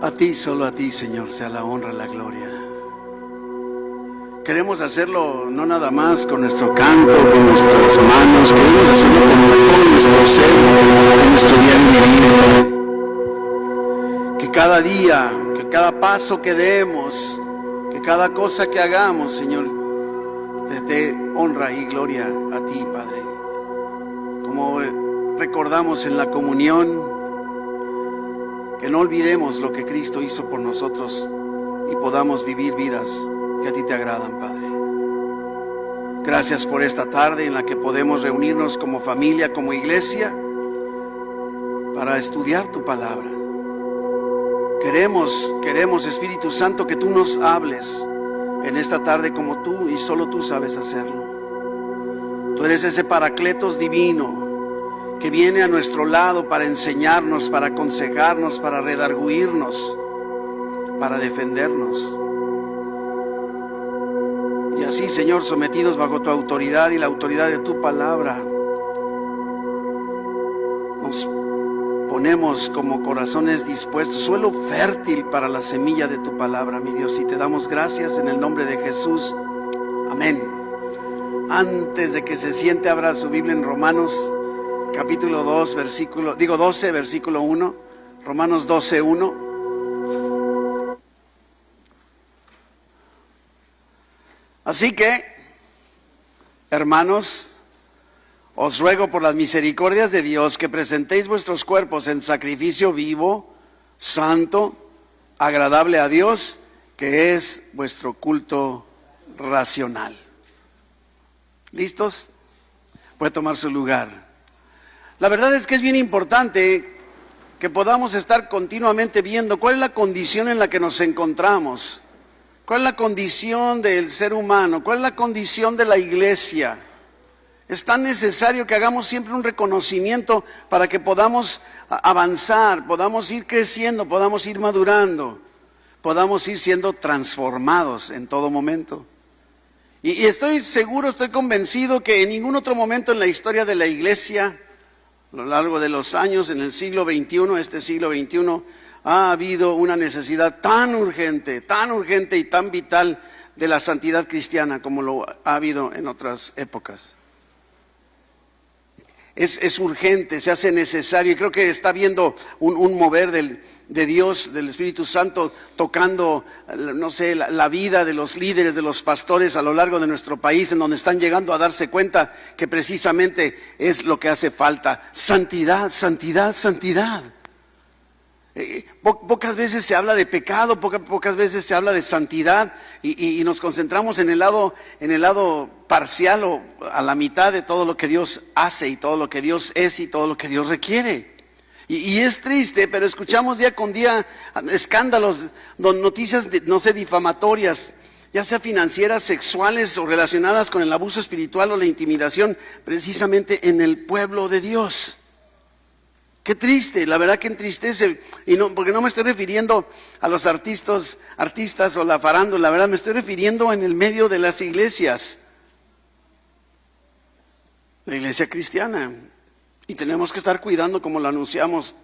A ti, solo a ti, Señor, sea la honra, la gloria. Queremos hacerlo no nada más con nuestro canto, con nuestras manos, queremos hacerlo con todo nuestro ser, con nuestro diario vivir. Que cada día, que cada paso que demos, que cada cosa que hagamos, Señor, te dé honra y gloria a ti, Padre. Como recordamos en la comunión, que no olvidemos lo que Cristo hizo por nosotros y podamos vivir vidas que a ti te agradan, Padre. Gracias por esta tarde en la que podemos reunirnos como familia, como iglesia, para estudiar tu palabra. Queremos, Espíritu Santo, que tú nos hables en esta tarde como tú y solo tú sabes hacerlo. Tú eres ese Paracletos divino que viene a nuestro lado para enseñarnos, para aconsejarnos, para redarguirnos, para defendernos. Y así, Señor, sometidos bajo tu autoridad y la autoridad de tu palabra, nos ponemos como corazones dispuestos, suelo fértil para la semilla de tu palabra, mi Dios, y te damos gracias en el nombre de Jesús. Amén. Antes de que se siente, abra su Biblia en Romanos capítulo 12, versículo 1, Romanos 12, 1. Así que, hermanos, os ruego por las misericordias de Dios que presentéis vuestros cuerpos en sacrificio vivo, santo, agradable a Dios, que es vuestro culto racional. ¿Listos? Puede tomar su lugar. La verdad es que es bien importante que podamos estar continuamente viendo cuál es la condición en la que nos encontramos, cuál es la condición del ser humano, cuál es la condición de la iglesia. Es tan necesario que hagamos siempre un reconocimiento para que podamos avanzar, podamos ir creciendo, podamos ir madurando, podamos ir siendo transformados en todo momento. Y estoy seguro, estoy convencido que en ningún otro momento en la historia de la iglesia, a lo largo de los años, en el siglo XXI, este siglo XXI, ha habido una necesidad tan urgente y tan vital de la santidad cristiana como lo ha habido en otras épocas. Es urgente, se hace necesario, y creo que está habiendo un mover de Dios, del Espíritu Santo, tocando, no sé, la vida de los líderes, de los pastores a lo largo de nuestro país, en donde están llegando a darse cuenta que precisamente es lo que hace falta: santidad, santidad, santidad. Pocas veces se habla de pecado, pocas veces se habla de santidad, y nos concentramos en el lado parcial o a la mitad de todo lo que Dios hace y todo lo que Dios es y todo lo que Dios requiere. Y es triste, pero escuchamos día con día escándalos, noticias, no sé, difamatorias, ya sea financieras, sexuales o relacionadas con el abuso espiritual o la intimidación, precisamente en el pueblo de Dios. Qué triste, la verdad que entristece, y no, porque no me estoy refiriendo a los artistas o la farándula, la verdad me estoy refiriendo en el medio de las iglesias, la iglesia cristiana, y tenemos que estar cuidando, como lo anunciamos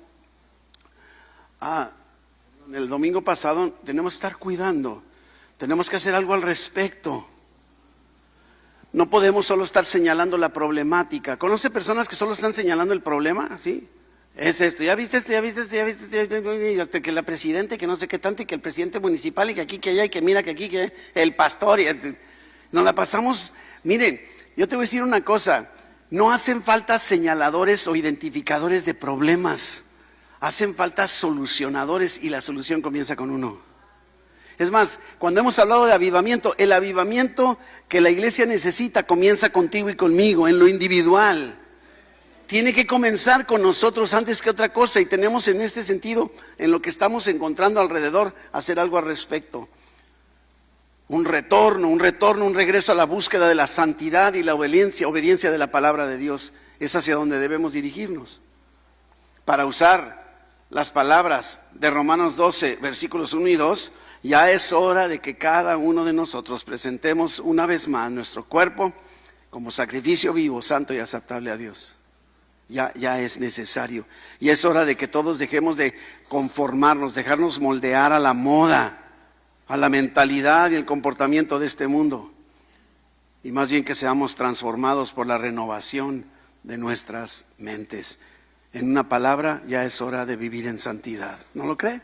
el domingo pasado. Tenemos que estar cuidando, tenemos que hacer algo al respecto. No podemos solo estar señalando la problemática. ¿Conoce personas que solo están señalando el problema? ¿Sí? Es esto, ya viste esto, y hasta que la presidenta, que no sé qué tanto, y que el presidente municipal, y que aquí, que allá, y que mira que aquí, que el pastor, y nos la pasamos. Miren, yo te voy a decir una cosa: no hacen falta señaladores o identificadores de problemas, hacen falta solucionadores, y la solución comienza con uno. Es más, cuando hemos hablado de avivamiento, el avivamiento que la iglesia necesita comienza contigo y conmigo, en lo individual. Tiene que comenzar con nosotros antes que otra cosa, y tenemos en este sentido, en lo que estamos encontrando alrededor, hacer algo al respecto. Un retorno, un regreso a la búsqueda de la santidad y la obediencia de la palabra de Dios. Es hacia donde debemos dirigirnos. Para usar las palabras de Romanos 12, versículos 1 y 2, ya es hora de que cada uno de nosotros presentemos una vez más nuestro cuerpo como sacrificio vivo, santo y aceptable a Dios. Ya es necesario. Y es hora de que todos dejemos de conformarnos, dejarnos moldear a la moda, a la mentalidad y el comportamiento de este mundo. Y más bien que seamos transformados por la renovación de nuestras mentes. En una palabra, ya es hora de vivir en santidad. ¿No lo cree?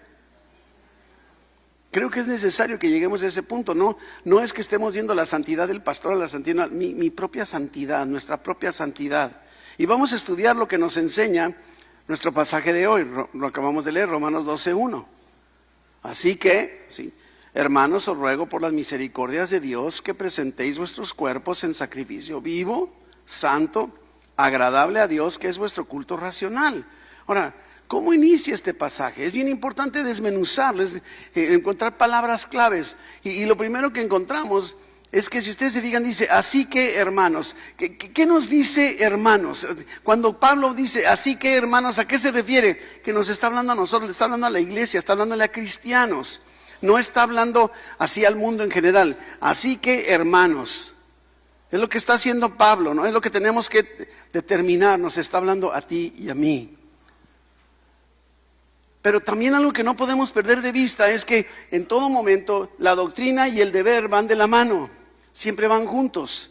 Creo que es necesario que lleguemos a ese punto. No es que estemos viendo la santidad del pastor, la santidad, mi propia santidad, nuestra propia santidad. Y vamos a estudiar lo que nos enseña nuestro pasaje de hoy. Lo acabamos de leer, Romanos 12:1. Así que, sí, hermanos, os ruego por las misericordias de Dios que presentéis vuestros cuerpos en sacrificio vivo, santo, agradable a Dios, que es vuestro culto racional. Ahora, ¿cómo inicia este pasaje? Es bien importante desmenuzarlo, encontrar palabras claves. Y lo primero que encontramos es que, si ustedes se fijan, dice, así que hermanos. ¿Qué nos dice hermanos? Cuando Pablo dice, así que hermanos, ¿a qué se refiere? Que nos está hablando a nosotros, le está hablando a la iglesia, está hablando a cristianos. No está hablando así al mundo en general. Así que hermanos. Es lo que está haciendo Pablo, ¿no? Es lo que tenemos que determinar, nos está hablando a ti y a mí. Pero también algo que no podemos perder de vista es que en todo momento la doctrina y el deber van de la mano, siempre van juntos.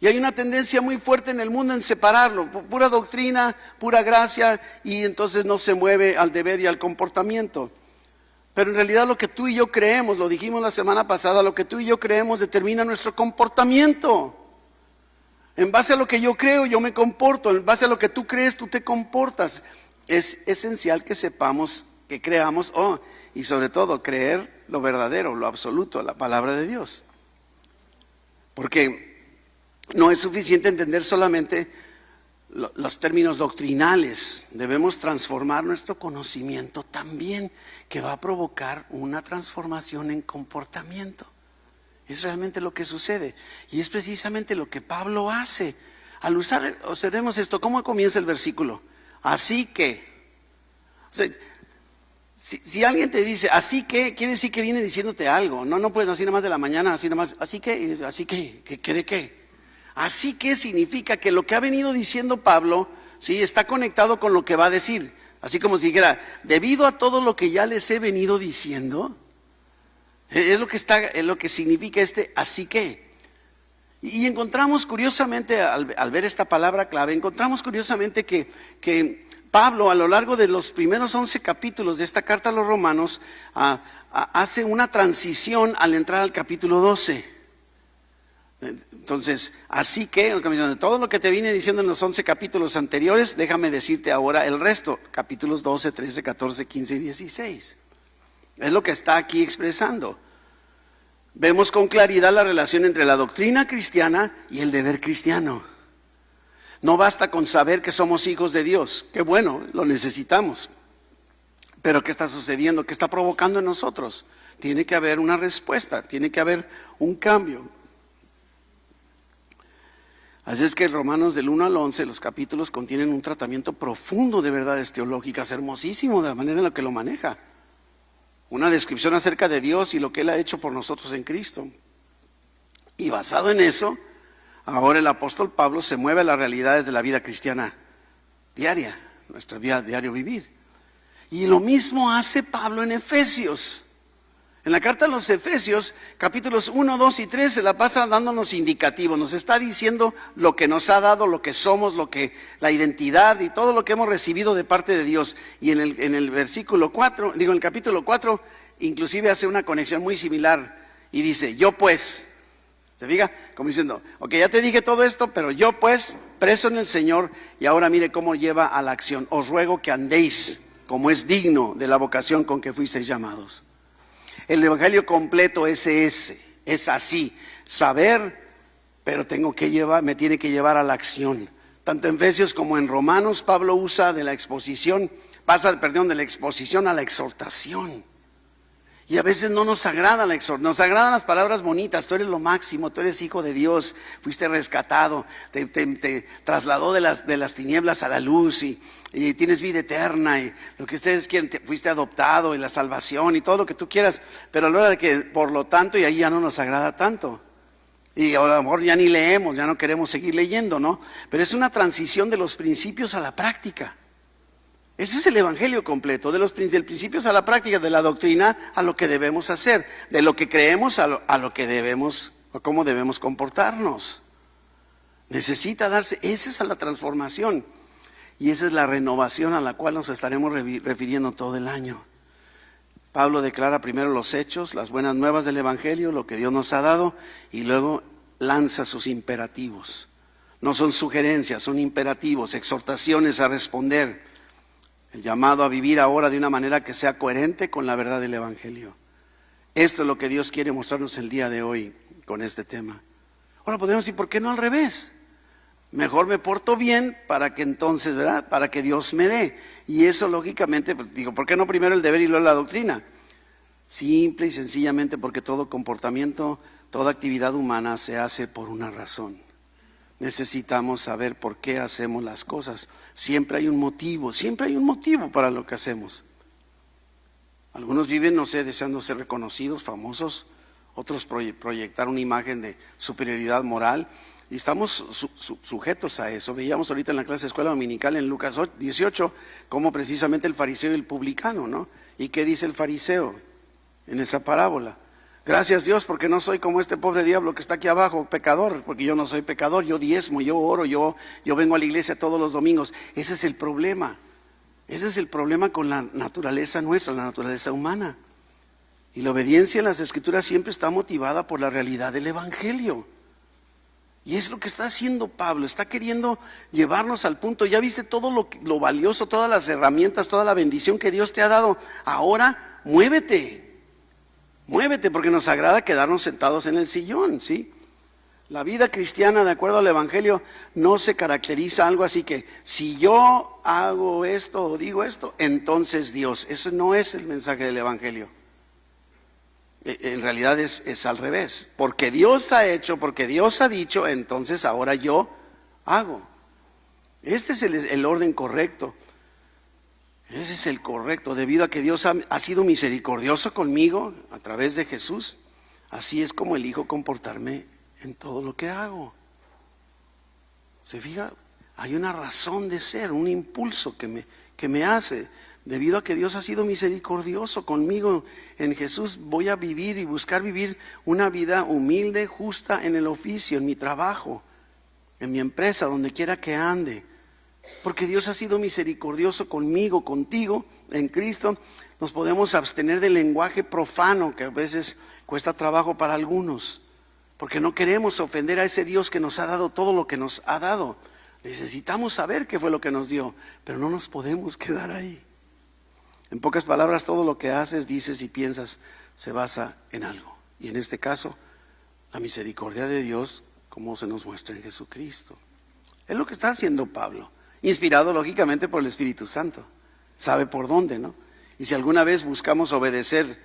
Y hay una tendencia muy fuerte en el mundo en separarlo, pura doctrina, pura gracia, y entonces no se mueve al deber y al comportamiento. Pero en realidad lo que tú y yo creemos, lo dijimos la semana pasada, lo que tú y yo creemos determina nuestro comportamiento. En base a lo que yo creo, yo me comporto. En base a lo que tú crees, tú te comportas. Es esencial que sepamos, que creamos, y sobre todo creer lo verdadero, lo absoluto, la palabra de Dios. Porque no es suficiente entender solamente los términos doctrinales. Debemos transformar nuestro conocimiento también, que va a provocar una transformación en comportamiento. Es realmente lo que sucede. Y es precisamente lo que Pablo hace. Al usar, observemos esto, ¿cómo comienza el versículo? Así que, o sea, si alguien te dice, así que, quiere decir que viene diciéndote algo. No puedes así nada más de la mañana, así nada más, así que, ¿qué de qué? Así que significa que lo que ha venido diciendo Pablo, sí, está conectado con lo que va a decir. Así como si dijera, debido a todo lo que ya les he venido diciendo, es lo que significa así que. Y encontramos curiosamente, al ver esta palabra clave, encontramos curiosamente que Pablo, a lo largo de los primeros 11 capítulos de esta carta a los Romanos, hace una transición al entrar al capítulo 12. Entonces, así que, todo lo que te vine diciendo en los 11 capítulos anteriores, déjame decirte ahora el resto, capítulos 12, 13, 14, 15 y 16. Es lo que está aquí expresando. Vemos con claridad la relación entre la doctrina cristiana y el deber cristiano. No basta con saber que somos hijos de Dios, que bueno, lo necesitamos. Pero ¿qué está sucediendo? ¿Qué está provocando en nosotros? Tiene que haber una respuesta, tiene que haber un cambio. Así es que Romanos del 1 al 11, los capítulos contienen un tratamiento profundo de verdades teológicas, hermosísimo de la manera en la que lo maneja. Una descripción acerca de Dios y lo que Él ha hecho por nosotros en Cristo. Y basado en eso, ahora el apóstol Pablo se mueve a las realidades de la vida cristiana diaria, nuestra vida diario vivir. Y lo mismo hace Pablo en Efesios. En la carta a los Efesios, capítulos 1, 2 y 3, se la pasa dándonos indicativos. Nos está diciendo lo que nos ha dado, lo que somos, la identidad y todo lo que hemos recibido de parte de Dios. Y en el versículo 4, en el capítulo 4, inclusive hace una conexión muy similar. Y dice, yo pues, ¿se diga? Como diciendo, ok, ya te dije todo esto, pero yo pues, preso en el Señor, y ahora mire cómo lleva a la acción. Os ruego que andéis como es digno de la vocación con que fuisteis llamados. El evangelio completo es así, saber, pero me tiene que llevar a la acción. Tanto en Efesios como en Romanos, Pablo usa de la exposición a la exhortación. Y a veces no nos agrada la exhortación, nos agradan las palabras bonitas, tú eres lo máximo, tú eres hijo de Dios, fuiste rescatado, te trasladó de las tinieblas a la luz y tienes vida eterna y lo que ustedes quieren, fuiste adoptado y la salvación y todo lo que tú quieras, pero a la hora de que, por lo tanto, y ahí ya no nos agrada tanto. Y a lo mejor ya ni leemos, ya no queremos seguir leyendo, ¿no? Pero es una transición de los principios a la práctica. Ese es el evangelio completo, del principios a la práctica, de la doctrina a lo que debemos hacer, de lo que creemos a lo que debemos, a cómo debemos comportarnos. Necesita darse, esa es la transformación y esa es la renovación a la cual nos estaremos refiriendo todo el año. Pablo declara primero los hechos, las buenas nuevas del evangelio, lo que Dios nos ha dado, y luego lanza sus imperativos. No son sugerencias, son imperativos, exhortaciones a responder. El llamado a vivir ahora de una manera que sea coherente con la verdad del evangelio. Esto es lo que Dios quiere mostrarnos el día de hoy con este tema. Ahora podemos decir, ¿por qué no al revés? Mejor me porto bien para que entonces, ¿verdad? Para que Dios me dé. Y eso lógicamente, digo, ¿por qué no primero el deber y luego la doctrina? Simple y sencillamente porque todo comportamiento, toda actividad humana se hace por una razón. Necesitamos saber por qué hacemos las cosas. Siempre hay un motivo para lo que hacemos. Algunos viven, no sé, deseando ser reconocidos, famosos, otros proyectar una imagen de superioridad moral. Y estamos sujetos a eso. Veíamos ahorita en la clase de escuela dominical en Lucas 18, como precisamente el fariseo y el publicano, ¿no? ¿Y qué dice el fariseo en esa parábola? Gracias Dios porque no soy como este pobre diablo que está aquí abajo, pecador, porque yo no soy pecador, yo diezmo, yo oro, yo vengo a la iglesia todos los domingos. Ese es el problema. Ese es el problema con la naturaleza nuestra, la naturaleza humana. Y la obediencia en las Escrituras siempre está motivada por la realidad del evangelio. Y es lo que está haciendo Pablo, está queriendo llevarnos al punto. Ya viste todo lo valioso, todas las herramientas, toda la bendición que Dios te ha dado. Ahora muévete porque nos agrada quedarnos sentados en el sillón, ¿sí? La vida cristiana, de acuerdo al evangelio, no se caracteriza algo así que si yo hago esto o digo esto, entonces Dios. Eso no es el mensaje del evangelio. En realidad es al revés. Porque Dios ha hecho, porque Dios ha dicho, entonces ahora yo hago. Este es el orden correcto. Ese es el correcto. Debido a que Dios ha sido misericordioso conmigo a través de Jesús, así es como elijo comportarme en todo lo que hago. ¿Se fija? Hay una razón de ser, un impulso que me hace. Debido a que Dios ha sido misericordioso conmigo en Jesús, voy a vivir y buscar vivir una vida humilde, justa en el oficio, en mi trabajo, en mi empresa, donde quiera que ande. Porque Dios ha sido misericordioso conmigo, contigo, en Cristo. Nos podemos abstener del lenguaje profano que a veces cuesta trabajo para algunos, porque no queremos ofender a ese Dios que nos ha dado todo lo que nos ha dado. Necesitamos saber qué fue lo que nos dio, pero no nos podemos quedar ahí. En pocas palabras, todo lo que haces, dices y piensas se basa en algo. Y en este caso, la misericordia de Dios, como se nos muestra en Jesucristo. Es lo que está haciendo Pablo, inspirado lógicamente por el Espíritu Santo. Sabe por dónde, ¿no? Y si alguna vez buscamos obedecer,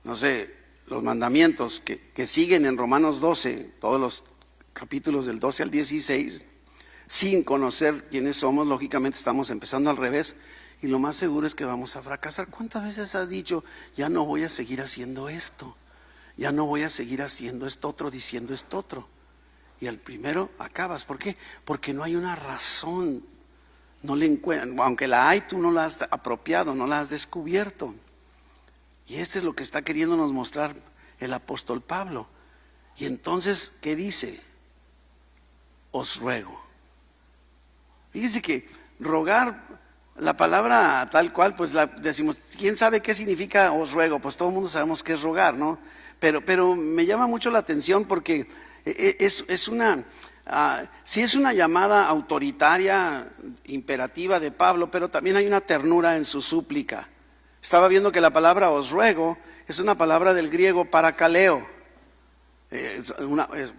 no sé, los mandamientos que siguen en Romanos 12, todos los capítulos del 12 al 16, sin conocer quiénes somos, lógicamente estamos empezando al revés. Y lo más seguro es que vamos a fracasar. ¿Cuántas veces has dicho, ya no voy a seguir haciendo esto? Ya no voy a seguir haciendo esto otro, diciendo esto otro. Y al primero acabas. ¿Por qué? Porque no hay una razón. No le encuentras. Aunque la hay, tú no la has apropiado, no la has descubierto. Y este es lo que está queriéndonos mostrar el apóstol Pablo. Y entonces, ¿qué dice? Os ruego. Fíjese que rogar... La palabra tal cual, pues la decimos, ¿quién sabe qué significa os ruego? Pues todo el mundo sabemos qué es rogar, ¿no? Pero me llama mucho la atención porque sí es una llamada autoritaria, imperativa de Pablo, pero también hay una ternura en su súplica. Estaba viendo que la palabra os ruego es una palabra del griego parakaleo.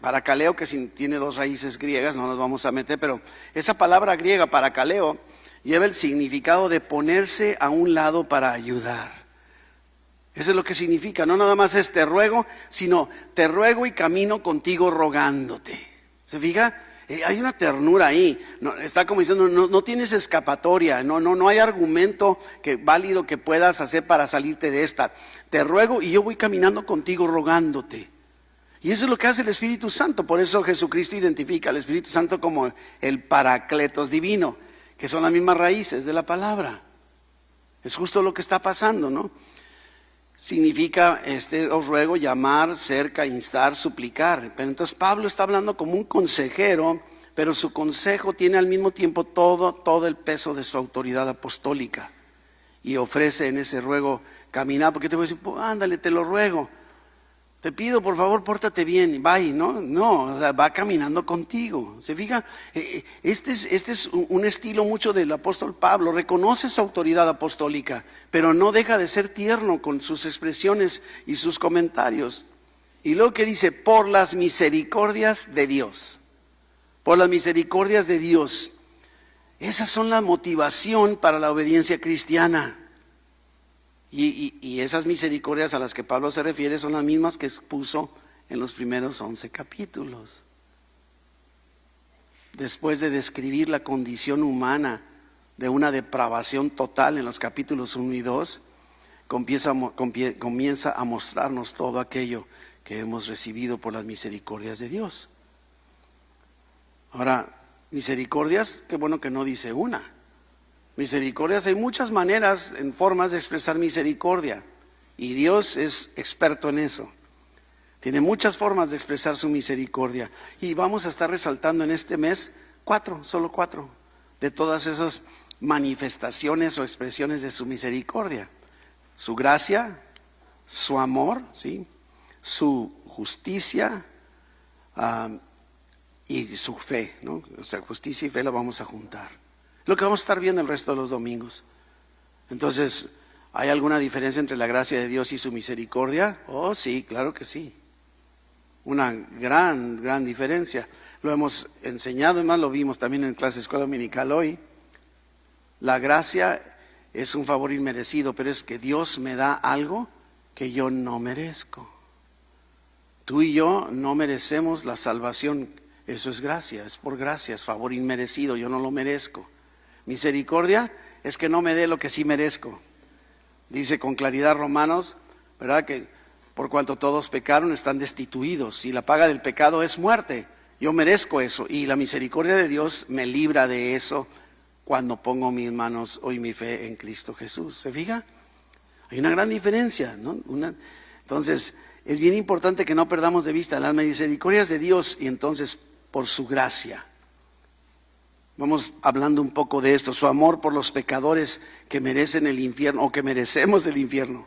Parakaleo que tiene dos raíces griegas, no nos vamos a meter, pero esa palabra griega parakaleo lleva el significado de ponerse a un lado para ayudar. Eso es lo que significa, no nada más es te ruego, sino te ruego y camino contigo rogándote. ¿Se fija? Hay una ternura ahí, no, está como diciendo, no tienes escapatoria, no hay argumento válido que puedas hacer para salirte de esta. Te ruego y yo voy caminando contigo rogándote. Y eso es lo que hace el Espíritu Santo. Por eso Jesucristo identifica al Espíritu Santo como el Paracletos divino, que son las mismas raíces de la palabra. Es justo lo que está pasando, ¿no? Significa, os ruego, llamar, cerca, instar, suplicar. Pero entonces Pablo está hablando como un consejero, pero su consejo tiene al mismo tiempo todo el peso de su autoridad apostólica. Y ofrece en ese ruego caminar, porque te voy a decir, pues, ándale, te lo ruego. Te pido, por favor, pórtate bien, bye, ¿no? No, o sea, va caminando contigo. ¿Se fija? Este es un estilo mucho del apóstol Pablo. Reconoce su autoridad apostólica, pero no deja de ser tierno con sus expresiones y sus comentarios. Y luego que dice, por las misericordias de Dios. Por las misericordias de Dios. Esas son la motivación para la obediencia cristiana. Y esas misericordias a las que Pablo se refiere son las mismas que expuso en los primeros 11 capítulos. Después de describir la condición humana de una depravación total en los capítulos 1 y 2, comienza a mostrarnos todo aquello que hemos recibido por las misericordias de Dios. Ahora, misericordias, qué bueno que no dice una. Misericordias, hay muchas maneras, en formas de expresar misericordia, y Dios es experto en eso. Tiene muchas formas de expresar su misericordia, y vamos a estar resaltando en este mes solo cuatro, de todas esas manifestaciones o expresiones de su misericordia. Su gracia, su amor, ¿sí? Su justicia y su fe, ¿no? O sea, justicia y fe la vamos a juntar. Lo que vamos a estar viendo el resto de los domingos. Entonces, ¿hay alguna diferencia entre la gracia de Dios y su misericordia? Oh, sí, claro que sí. Una gran diferencia. Lo hemos enseñado, y más lo vimos también en clase de escuela dominical hoy. La gracia es un favor inmerecido, pero es que Dios me da algo que yo no merezco. Tú y yo no merecemos la salvación. Eso es gracia, es por gracia, es favor inmerecido, yo no lo merezco. Misericordia es que no me dé lo que sí merezco. Dice con claridad Romanos, ¿verdad? Que por cuanto todos pecaron están destituidos y la paga del pecado es muerte. Yo merezco eso y la misericordia de Dios me libra de eso cuando pongo mis manos y mi fe en Cristo Jesús. ¿Se fija? Hay una gran diferencia, ¿no? Entonces, es bien importante que no perdamos de vista las misericordias de Dios y entonces por su gracia. Vamos hablando un poco de esto, su amor por los pecadores que merecen el infierno o que merecemos el infierno.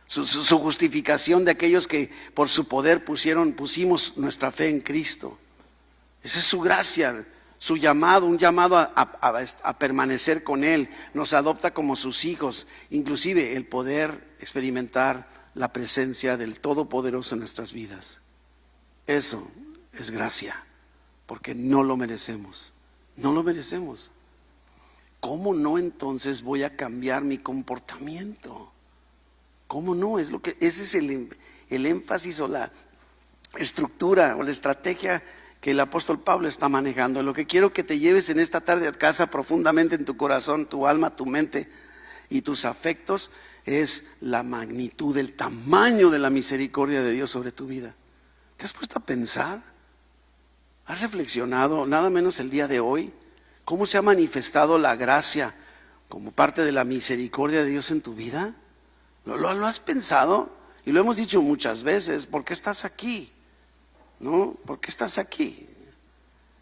Su justificación de aquellos que por su poder pusimos nuestra fe en Cristo. Esa es su gracia, su llamado, un llamado a permanecer con Él. Nos adopta como sus hijos, inclusive el poder experimentar la presencia del Todopoderoso en nuestras vidas. Eso es gracia, porque no lo merecemos. No lo merecemos. ¿Cómo no entonces voy a cambiar mi comportamiento? ¿Cómo no? Ese es el énfasis o la estructura o la estrategia que el apóstol Pablo está manejando. Lo que quiero que te lleves en esta tarde a casa profundamente en tu corazón, tu alma, tu mente y tus afectos es la magnitud, el tamaño de la misericordia de Dios sobre tu vida. ¿Te has puesto a pensar? ¿Has reflexionado, nada menos el día de hoy, cómo se ha manifestado la gracia como parte de la misericordia de Dios en tu vida? ¿Lo has pensado? Y lo hemos dicho muchas veces, ¿por qué estás aquí? ¿No? ¿Por qué estás aquí?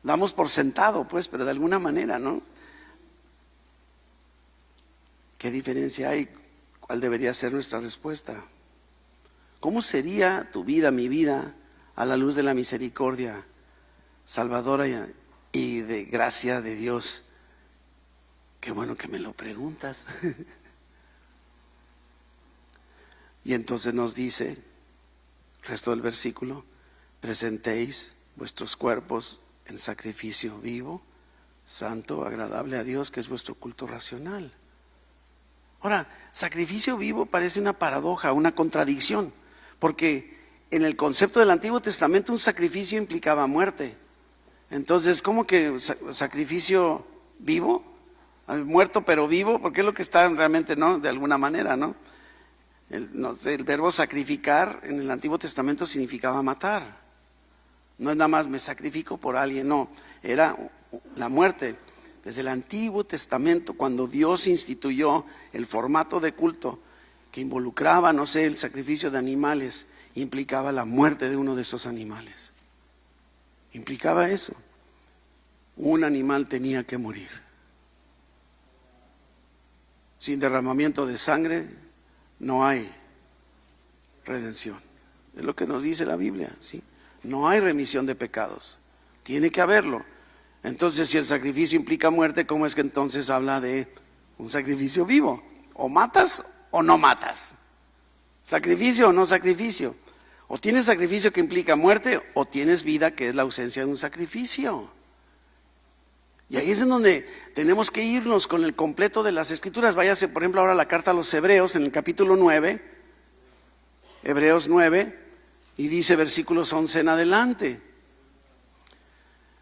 Damos por sentado, pues, pero de alguna manera, ¿no? ¿Qué diferencia hay? ¿Cuál debería ser nuestra respuesta? ¿Cómo sería tu vida, mi vida, a la luz de la misericordia salvadora y de gracia de Dios? Qué bueno que me lo preguntas. Y entonces nos dice, resto del versículo, presentéis vuestros cuerpos en sacrificio vivo, santo, agradable a Dios, que es vuestro culto racional. Ahora, sacrificio vivo parece una paradoja, una contradicción, porque en el concepto del Antiguo Testamento un sacrificio implicaba muerte. Entonces, ¿cómo que sacrificio vivo? Muerto pero vivo, porque es lo que está realmente, ¿no? De alguna manera, ¿no? El verbo sacrificar en el Antiguo Testamento significaba matar. No es nada más me sacrifico por alguien, no, era la muerte. Desde el Antiguo Testamento, cuando Dios instituyó el formato de culto que involucraba, no sé, el sacrificio de animales, implicaba la muerte de uno de esos animales. Implicaba eso. Un animal tenía que morir. Sin derramamiento de sangre no hay redención. Es lo que nos dice la Biblia, ¿sí? No hay remisión de pecados. Tiene que haberlo. Entonces, si el sacrificio implica muerte, ¿cómo es que entonces habla de un sacrificio vivo? O matas o no matas. Sacrificio o no sacrificio. O tienes sacrificio que implica muerte, o tienes vida que es la ausencia de un sacrificio. Y ahí es en donde tenemos que irnos con el completo de las Escrituras. Váyase, por ejemplo, ahora a la carta a los Hebreos, en el capítulo 9, Hebreos 9, y dice versículos 11 en adelante.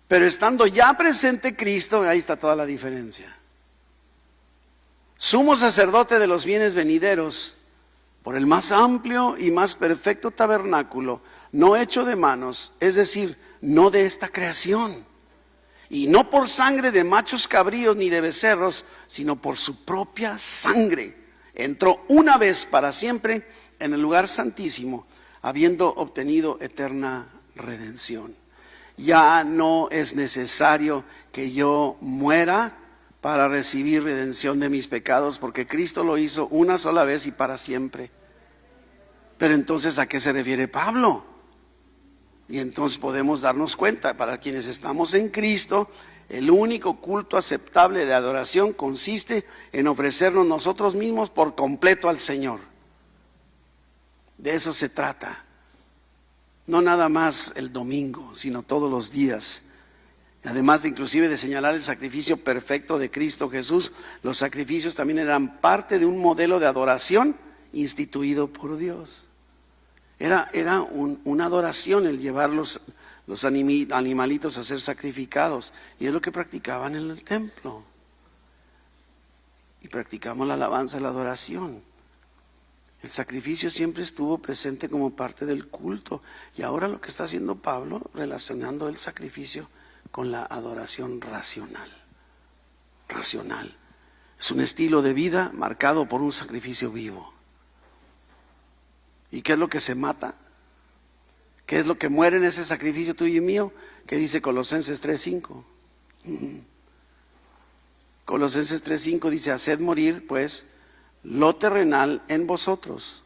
Pero estando ya presente Cristo, ahí está toda la diferencia. Sumo sacerdote de los bienes venideros, por el más amplio y más perfecto tabernáculo, no hecho de manos, es decir, no de esta creación, y no por sangre de machos cabríos ni de becerros, sino por su propia sangre, entró una vez para siempre en el lugar santísimo, habiendo obtenido eterna redención. Ya no es necesario que yo muera para recibir redención de mis pecados, porque Cristo lo hizo una sola vez y para siempre. Pero entonces, ¿a qué se refiere Pablo? Y entonces podemos darnos cuenta, para quienes estamos en Cristo, el único culto aceptable de adoración consiste en ofrecernos nosotros mismos por completo al Señor. De eso se trata. No nada más el domingo, sino todos los días. Además de inclusive de señalar el sacrificio perfecto de Cristo Jesús, los sacrificios también eran parte de un modelo de adoración instituido por Dios. Era una adoración el llevar los animalitos a ser sacrificados. Y es lo que practicaban en el templo. Y practicamos la alabanza, la adoración. El sacrificio siempre estuvo presente como parte del culto. Y ahora lo que está haciendo Pablo, relacionando el sacrificio con la adoración racional. Racional. Es un estilo de vida marcado por un sacrificio vivo. ¿Y qué es lo que se mata? ¿Qué es lo que muere en ese sacrificio tuyo y mío? ¿Qué dice Colosenses 3:5? Colosenses 3:5 dice: haced morir pues lo terrenal en vosotros: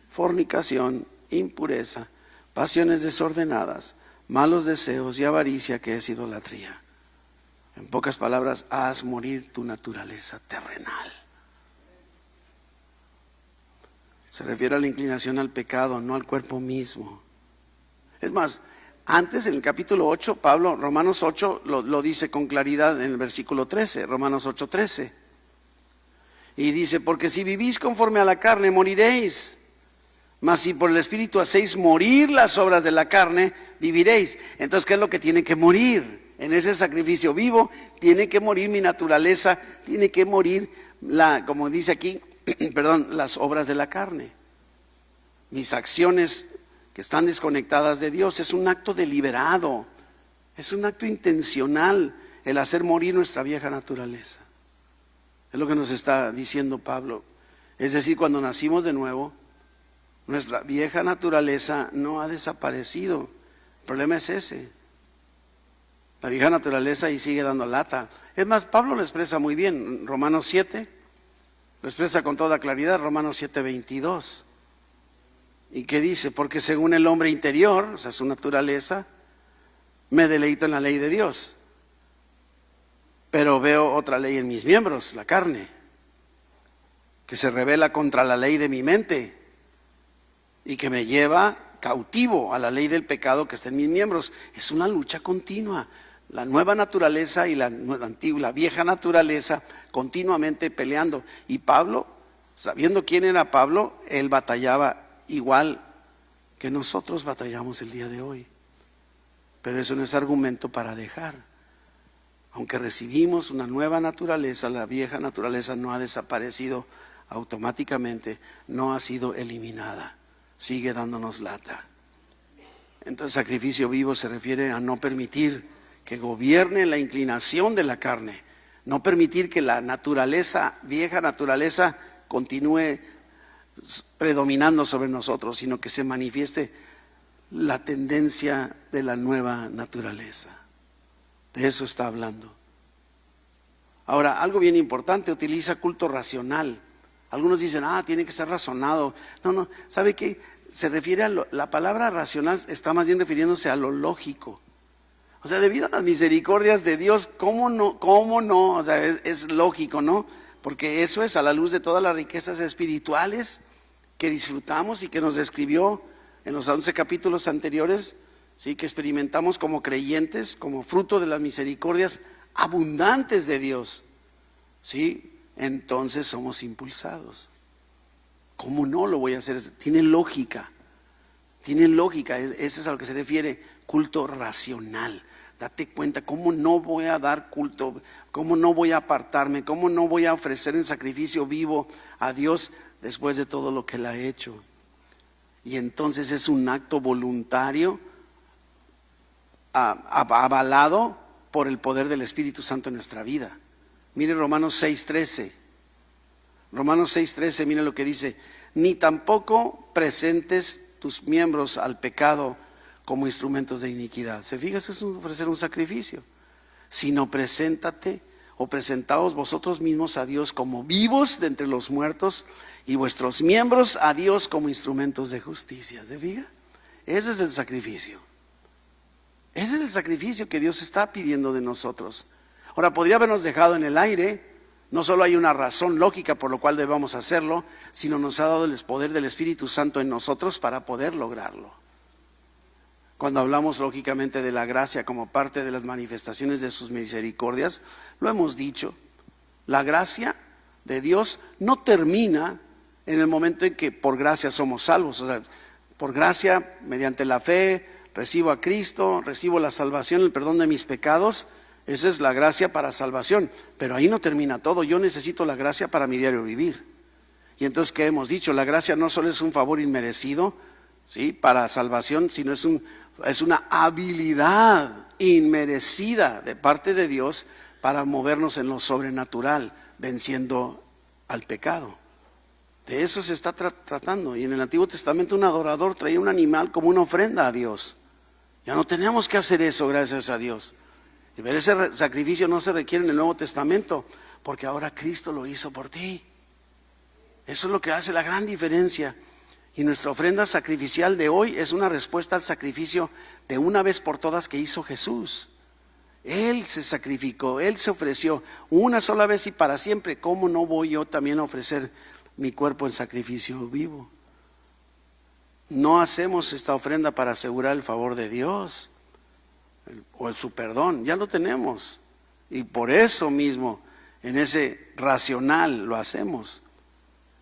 fornicación, impureza, pasiones desordenadas, malos deseos y avaricia, que es idolatría. En pocas palabras, haz morir tu naturaleza terrenal. Se refiere a la inclinación al pecado, no al cuerpo mismo. Es más, antes en el capítulo 8, Pablo, Romanos 8, lo dice con claridad en el versículo 13, Romanos 8:13. Y dice: porque si vivís conforme a la carne, moriréis. Mas si por el Espíritu hacéis morir las obras de la carne, viviréis. Entonces, ¿qué es lo que tiene que morir? En ese sacrificio vivo, tiene que morir mi naturaleza, tiene que morir como dice aquí, las obras de la carne. Mis acciones que están desconectadas de Dios. Es un acto deliberado, es un acto intencional el hacer morir nuestra vieja naturaleza. Es lo que nos está diciendo Pablo. Es decir, cuando nacimos de nuevo, nuestra vieja naturaleza no ha desaparecido. El problema es ese. La vieja naturaleza ahí sigue dando lata. Es más, Pablo lo expresa muy bien. Romanos 7, lo expresa con toda claridad. Romanos 7:22. ¿Y qué dice? Porque según el hombre interior, o sea, su naturaleza, me deleito en la ley de Dios. Pero veo otra ley en mis miembros, la carne, que se rebela contra la ley de mi mente y que me lleva cautivo a la ley del pecado que está en mis miembros. Es una lucha continua. La nueva naturaleza y la vieja naturaleza continuamente peleando. Y Pablo, sabiendo quién era Pablo, él batallaba igual que nosotros batallamos el día de hoy. Pero eso no es argumento para dejar. Aunque recibimos una nueva naturaleza, la vieja naturaleza no ha desaparecido automáticamente, no ha sido eliminada, sigue dándonos lata. Entonces, sacrificio vivo se refiere a no permitir que gobierne la inclinación de la carne, no permitir que la naturaleza, vieja naturaleza, continúe predominando sobre nosotros, sino que se manifieste la tendencia de la nueva naturaleza. De eso está hablando. Ahora, algo bien importante, utiliza culto racional. Algunos dicen, tiene que ser razonado. No, ¿sabe qué? Se refiere a la palabra racional está más bien refiriéndose a lo lógico. O sea, debido a las misericordias de Dios, ¿cómo no? O sea, es lógico, ¿no? Porque eso es a la luz de todas las riquezas espirituales que disfrutamos y que nos describió en los 11 capítulos anteriores, ¿sí? Que experimentamos como creyentes, como fruto de las misericordias abundantes de Dios, ¿sí? Entonces somos impulsados. ¿Cómo no lo voy a hacer? Tiene lógica, eso es a lo que se refiere culto racional. Date cuenta, ¿cómo no voy a dar culto? ¿Cómo no voy a apartarme? ¿Cómo no voy a ofrecer en sacrificio vivo a Dios después de todo lo que Él ha hecho? Y entonces es un acto voluntario avalado por el poder del Espíritu Santo en nuestra vida. Mire Romanos 6:13. Romanos 6:13, mire lo que dice: ni tampoco presentes tus miembros al pecado como instrumentos de iniquidad. ¿Se fija? Eso es ofrecer un sacrificio. Sino preséntate o presentaos vosotros mismos a Dios como vivos de entre los muertos y vuestros miembros a Dios como instrumentos de justicia. ¿Se fija? Ese es el sacrificio. Ese es el sacrificio que Dios está pidiendo de nosotros. Ahora, podría habernos dejado en el aire. No solo hay una razón lógica por lo cual debamos hacerlo, sino nos ha dado el poder del Espíritu Santo en nosotros para poder lograrlo. Cuando hablamos lógicamente de la gracia como parte de las manifestaciones de sus misericordias, lo hemos dicho, la gracia de Dios no termina en el momento en que por gracia somos salvos. O sea, por gracia, mediante la fe, recibo a Cristo, recibo la salvación, el perdón de mis pecados. Esa es la gracia para salvación, pero ahí no termina todo. Yo necesito la gracia para mi diario vivir. Y entonces, ¿qué hemos dicho? La gracia no solo es un favor inmerecido, ¿sí?, para salvación, sino es una habilidad inmerecida de parte de Dios para movernos en lo sobrenatural, venciendo al pecado. De eso se está tratando. Y en el Antiguo Testamento un adorador traía un animal como una ofrenda a Dios. Ya no tenemos que hacer eso, gracias a Dios. Y ver ese sacrificio no se requiere en el Nuevo Testamento, porque ahora Cristo lo hizo por ti. Eso es lo que hace la gran diferencia. Y nuestra ofrenda sacrificial de hoy es una respuesta al sacrificio de una vez por todas que hizo Jesús. Él se sacrificó, Él se ofreció una sola vez y para siempre. ¿Cómo no voy yo también a ofrecer mi cuerpo en sacrificio vivo? No hacemos esta ofrenda para asegurar el favor de Dios o su perdón, ya lo tenemos. Y por eso mismo, en ese racional lo hacemos.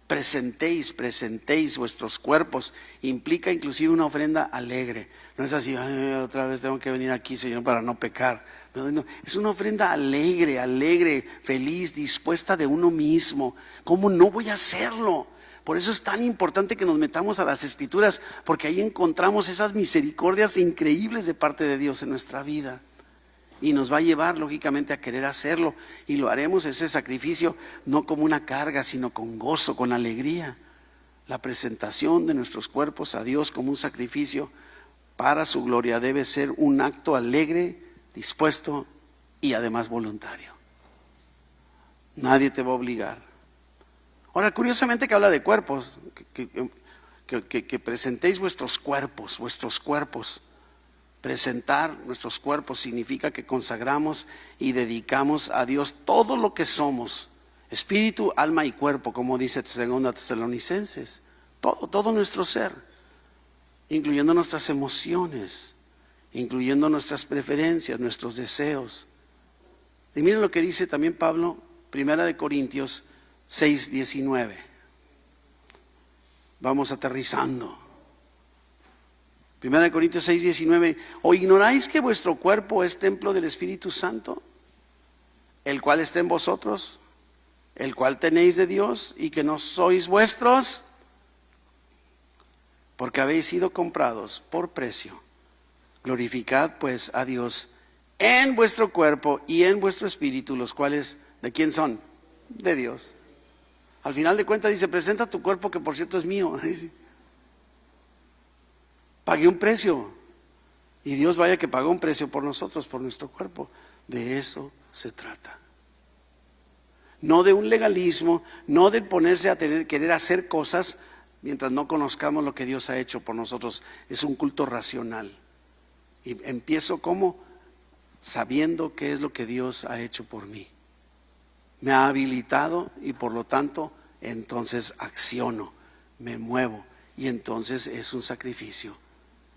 Presentéis vuestros cuerpos, implica inclusive una ofrenda alegre. No es así, otra vez tengo que venir aquí, Señor, para no pecar. No, es una ofrenda alegre, feliz, dispuesta de uno mismo. ¿Cómo no voy a hacerlo? Por eso es tan importante que nos metamos a las Escrituras, porque ahí encontramos esas misericordias increíbles de parte de Dios en nuestra vida. Y nos va a llevar lógicamente a querer hacerlo, y lo haremos ese sacrificio no como una carga, sino con gozo, con alegría. La presentación de nuestros cuerpos a Dios como un sacrificio para su gloria debe ser un acto alegre, dispuesto y además voluntario. Nadie te va a obligar. Ahora, curiosamente que habla de cuerpos, que presentéis vuestros cuerpos. Presentar nuestros cuerpos significa que consagramos y dedicamos a Dios todo lo que somos, espíritu, alma y cuerpo, como dice 2 Tesalonicenses, todo nuestro ser, incluyendo nuestras emociones, incluyendo nuestras preferencias, nuestros deseos. Y miren lo que dice también Pablo, 1 Corintios 6:19. Vamos aterrizando. 1 Corintios 6:19. ¿O ignoráis que vuestro cuerpo es templo del Espíritu Santo, el cual está en vosotros, el cual tenéis de Dios, y que no sois vuestros? Porque habéis sido comprados por precio. Glorificad pues a Dios en vuestro cuerpo y en vuestro espíritu, los cuales, ¿de quién son? De Dios. Al final de cuentas dice, presenta tu cuerpo, que por cierto es mío. Pagué un precio. Y Dios vaya que pagó un precio por nosotros, por nuestro cuerpo. De eso se trata. No de un legalismo, no de ponerse a querer hacer cosas mientras no conozcamos lo que Dios ha hecho por nosotros. Es un culto racional. Y empiezo como sabiendo qué es lo que Dios ha hecho por mí. Me ha habilitado y por lo tanto entonces acciono, me muevo y entonces es un sacrificio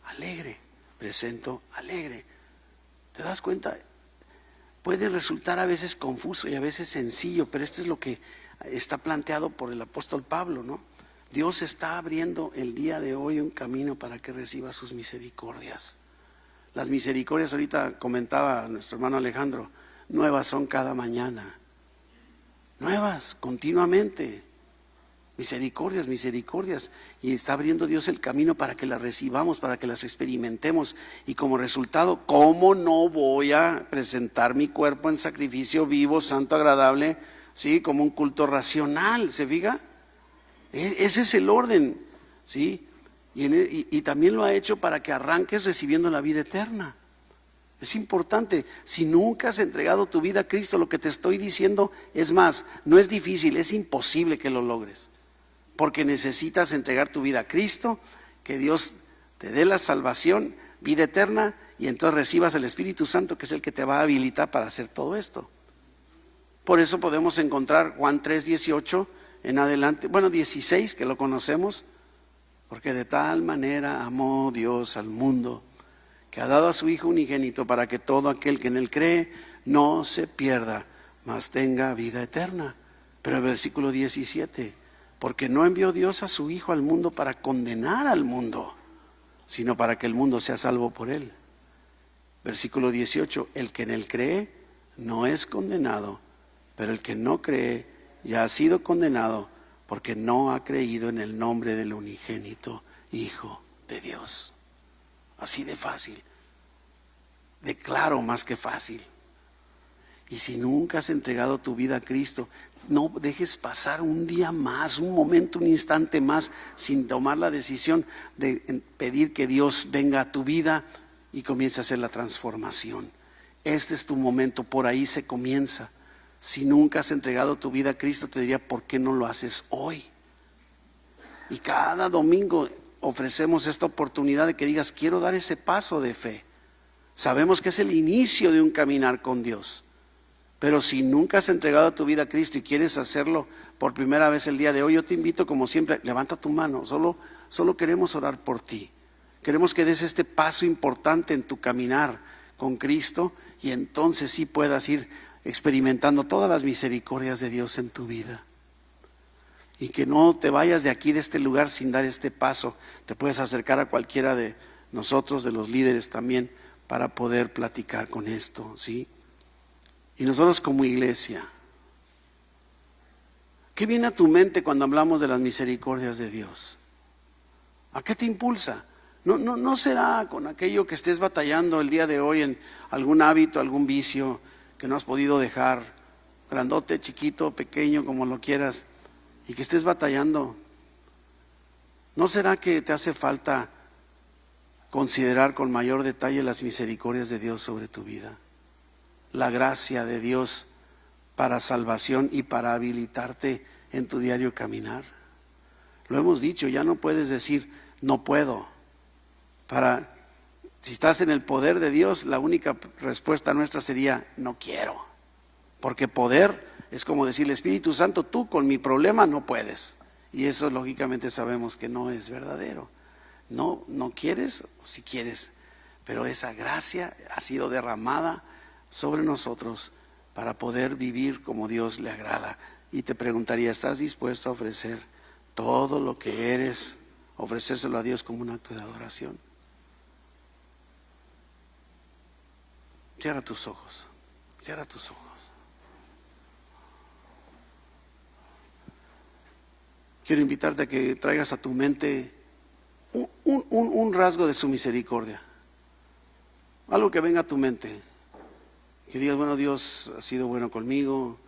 alegre, presento alegre. ¿Te das cuenta? Puede resultar a veces confuso y a veces sencillo, pero esto es lo que está planteado por el apóstol Pablo, ¿no? Dios está abriendo el día de hoy un camino para que reciba sus misericordias. Las misericordias, ahorita comentaba nuestro hermano Alejandro, nuevas son cada mañana. Nuevas, continuamente. Misericordias, misericordias. Y está abriendo Dios el camino para que las recibamos, para que las experimentemos. Y como resultado, ¿cómo no voy a presentar mi cuerpo en sacrificio vivo, santo, agradable? ¿Sí? Como un culto racional, ¿se fija? Ese es el orden, ¿sí? Y también lo ha hecho para que arranques recibiendo la vida eterna. Es importante. Si nunca has entregado tu vida a Cristo, lo que te estoy diciendo es más, no es difícil, es imposible que lo logres. Porque necesitas entregar tu vida a Cristo, que Dios te dé la salvación, vida eterna, y entonces recibas el Espíritu Santo, que es el que te va a habilitar para hacer todo esto. Por eso podemos encontrar Juan 3:18 en adelante, bueno, 16, que lo conocemos, porque de tal manera amó Dios al mundo, que ha dado a su Hijo unigénito para que todo aquel que en él cree no se pierda, mas tenga vida eterna. Pero el versículo 17, porque no envió Dios a su Hijo al mundo para condenar al mundo, sino para que el mundo sea salvo por él. Versículo 18, el que en él cree no es condenado, pero el que no cree ya ha sido condenado porque no ha creído en el nombre del unigénito Hijo de Dios. Así de fácil, de claro más que fácil. Y si nunca has entregado tu vida a Cristo, no dejes pasar un día más, un momento, un instante más, sin tomar la decisión de pedir que Dios venga a tu vida y comience a hacer la transformación. Este es tu momento, por ahí se comienza. Si nunca has entregado tu vida a Cristo, te diría, ¿por qué no lo haces hoy? Y cada domingo ofrecemos esta oportunidad de que digas, quiero dar ese paso de fe. Sabemos que es el inicio de un caminar con Dios. Pero si nunca has entregado tu vida a Cristo y quieres hacerlo por primera vez el día de hoy, yo te invito, como siempre, levanta tu mano. Solo queremos orar por ti. Queremos que des este paso importante en tu caminar con Cristo y entonces sí puedas ir experimentando todas las misericordias de Dios en tu vida. Y que no te vayas de aquí, de este lugar, sin dar este paso. Te puedes acercar a cualquiera de nosotros, de los líderes también, para poder platicar con esto, ¿sí? Y nosotros como iglesia, ¿qué viene a tu mente cuando hablamos de las misericordias de Dios? ¿A qué te impulsa? No será con aquello que estés batallando el día de hoy en algún hábito, algún vicio que no has podido dejar, grandote, chiquito, pequeño, como lo quieras, y que estés batallando. ¿No será que te hace falta considerar con mayor detalle las misericordias de Dios sobre tu vida? La gracia de Dios para salvación y para habilitarte en tu diario caminar. Lo hemos dicho, ya no puedes decir no puedo. Si estás en el poder de Dios, la única respuesta nuestra sería no quiero. Porque poder es como decirle, Espíritu Santo, tú con mi problema no puedes. Y eso lógicamente sabemos que no es verdadero. No quieres, si quieres, pero esa gracia ha sido derramada sobre nosotros para poder vivir como Dios le agrada. Y te preguntaría, ¿estás dispuesto a ofrecer todo lo que eres, ofrecérselo a Dios como un acto de adoración? Cierra tus ojos, cierra tus ojos. Quiero invitarte a que traigas a tu mente un rasgo de su misericordia. Algo que venga a tu mente. Que digas, bueno, Dios ha sido bueno conmigo,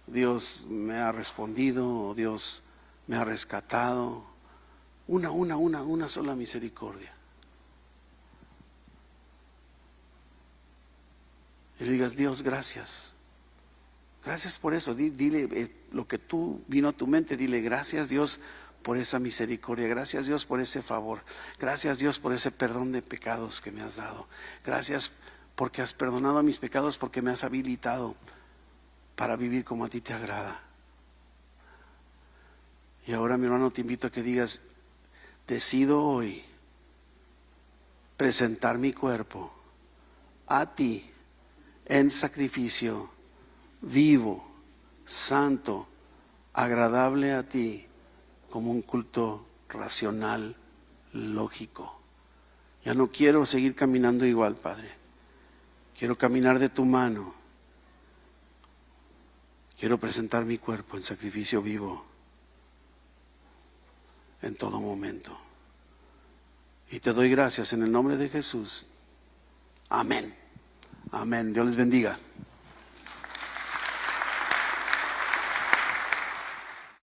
Dios me ha respondido, Dios me ha rescatado. Una sola misericordia. Y le digas, Dios, gracias. Gracias por eso. Dile lo que tú vino a tu mente, dile gracias Dios por esa misericordia, gracias Dios por ese favor, gracias Dios por ese perdón de pecados que me has dado, gracias porque has perdonado mis pecados, porque me has habilitado para vivir como a ti te agrada. Y ahora, mi hermano, te invito a que digas, decido hoy presentar mi cuerpo a ti en sacrificio vivo, santo, agradable a ti, como un culto racional, lógico. Ya no quiero seguir caminando igual, Padre. Quiero caminar de tu mano. Quiero presentar mi cuerpo en sacrificio vivo en todo momento. Y te doy gracias en el nombre de Jesús. Amén. Amén. Dios les bendiga.